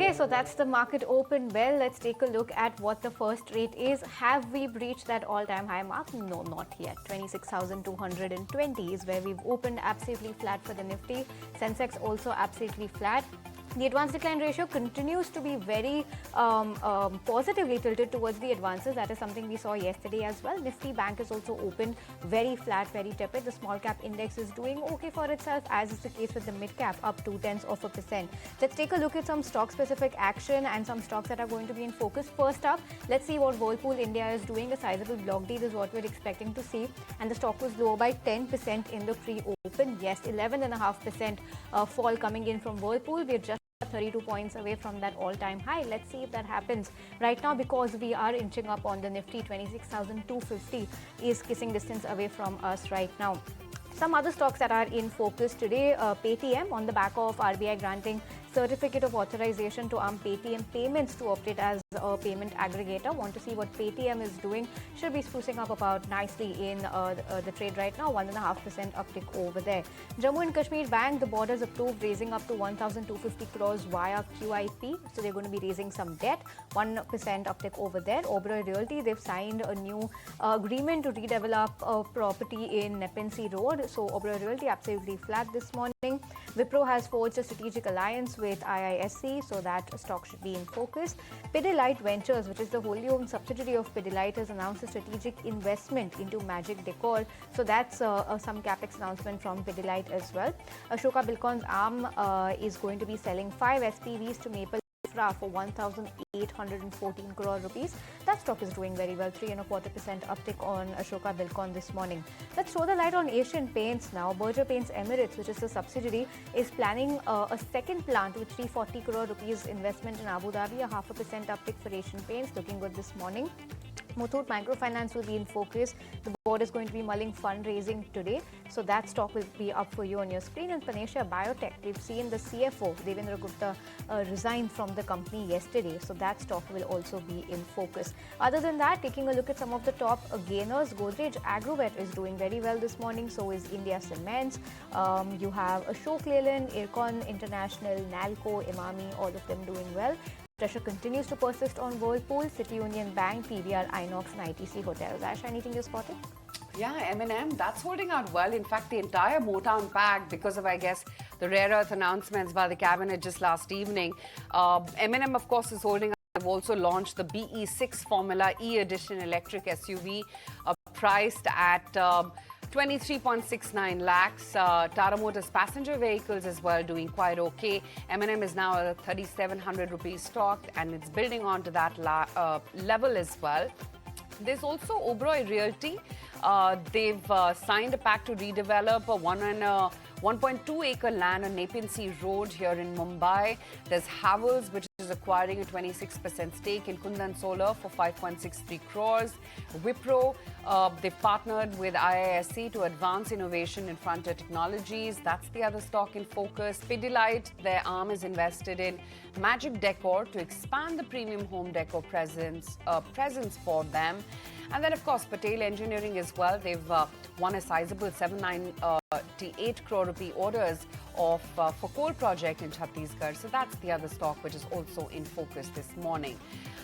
Okay, so that's the market open bell. Let's take a look at what the first rate is. Have we breached that all-time high mark? No, not yet. 26,220 is where we've opened, absolutely flat for the Nifty. Sensex also absolutely flat. The advance decline ratio continues to be very positively tilted towards the advances. That is something we saw yesterday as well. Nifty Bank is also open very flat, very tepid. The small cap index is doing okay for itself, as is the case with the mid cap, up 0.2%. Let's take a look at some stock specific action and some stocks that are going to be in focus. First up, let's see what Whirlpool India is doing. A sizable block deal is what we're expecting to see, and the stock was lower by 10% in the pre-open. Yes, 11.5% fall coming in from Whirlpool. We're just 32 points away from that all-time high. Let's see if that happens right now, because we are inching up on the Nifty. 26,250 is kissing distance away from us right now. Some other stocks that are in focus today, Paytm, on the back of RBI granting certificate of authorization to arm Paytm Payments to operate as a payment aggregator. Want to see what Paytm is doing. Should be sprucing up about nicely in the trade right now. 1.5% uptick over there. Jammu and Kashmir Bank, the board has approved raising up to 1,250 crores via QIP. So they're going to be raising some debt. 1% uptick over there. Oberoi Realty, they've signed a new agreement to redevelop a property in Nepean Road. So Oberoi Realty absolutely flat this morning. Wipro has forged a strategic alliance with IISc, so that stock should be in focus. Pidilite Ventures, which is the wholly owned subsidiary of Pidilite, has announced a strategic investment into Magic Decor. So that's some capex announcement from Pidilite as well. Ashoka Buildcon's arm is going to be selling 5 SPVs to Maple for 1,814 crore rupees. That stock is doing very well, 3.25% uptick on Ashoka Buildcon this morning. Let's throw the light on Asian Paints now. Berger Paints Emirates, which is a subsidiary, is planning a second plant with 340 crore rupees investment in Abu Dhabi. A 0.5% uptick for Asian Paints, looking good this morning. Muthoot Microfinance will be in focus. The board is going to be mulling fundraising today, so that stock will be up for you on your screen. And Panesha Biotech, we've seen the CFO, Devendra Gupta, resign from the company yesterday, so that stock will also be in focus. Other than that, taking a look at some of the top gainers, Godrej Agrovet is doing very well this morning, so is India Cements. You have Ashok Leyland, Ircon International, Nalco, Emami, all of them doing well. Pressure continues to persist on Whirlpool, City Union Bank, PVR, Inox and ITC Hotels. Ash, anything you spotted? Yeah, M&M, that's holding out well. In fact, the entire Motown pack, because of, I guess, the rare earth announcements by the cabinet just last evening. M&M, of course, is holding out. They've also launched the BE6 Formula E Edition electric SUV, priced at 23.69 lakhs. Tata Motors passenger vehicles as well doing quite okay. M&M is now a 3,700 rupees stock, and it's building on to that level as well. There's also Oberoi Realty. They've signed a pact to redevelop a 1.2 acre land on Nepean Road here in Mumbai. There's Havells, which is acquiring a 26% stake in Kundan Solar for 5.63 crores. Wipro, they've partnered with IISc to advance innovation in frontier technologies. That's the other stock in focus. Pidilite, their arm is invested in Magic Decor to expand the premium home decor presence for them. And then, of course, Patel Engineering as well. They've won a sizable 798 crore rupee orders for coal project in Chhattisgarh. So that's the other stock which is also in focus this morning.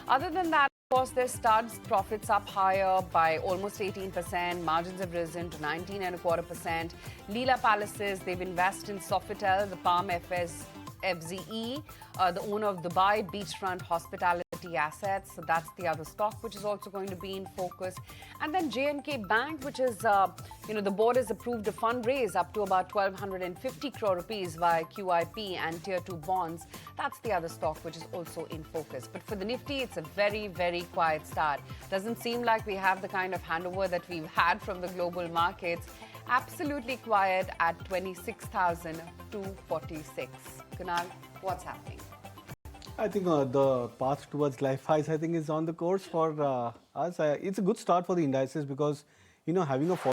Other than that, of course, their studs profits up higher by almost 18%. Margins have risen to 19.25%. Leela Palaces, they've invested in Sofitel, the Palm FZE, the owner of Dubai Beachfront Hospitality assets. So that's the other stock which is also going to be in focus. And then J&K Bank, which is, the board has approved a fundraise up to about 1,250 crore rupees via QIP and Tier 2 bonds. That's the other stock which is also in focus. But for the Nifty, it's a very, very quiet start. Doesn't seem like we have the kind of handover that we've had from the global markets. Absolutely quiet at 26,246. Kunal, what's happening? I think the path towards life highs, I think, is on the course for us. It's a good start for the indices because, having a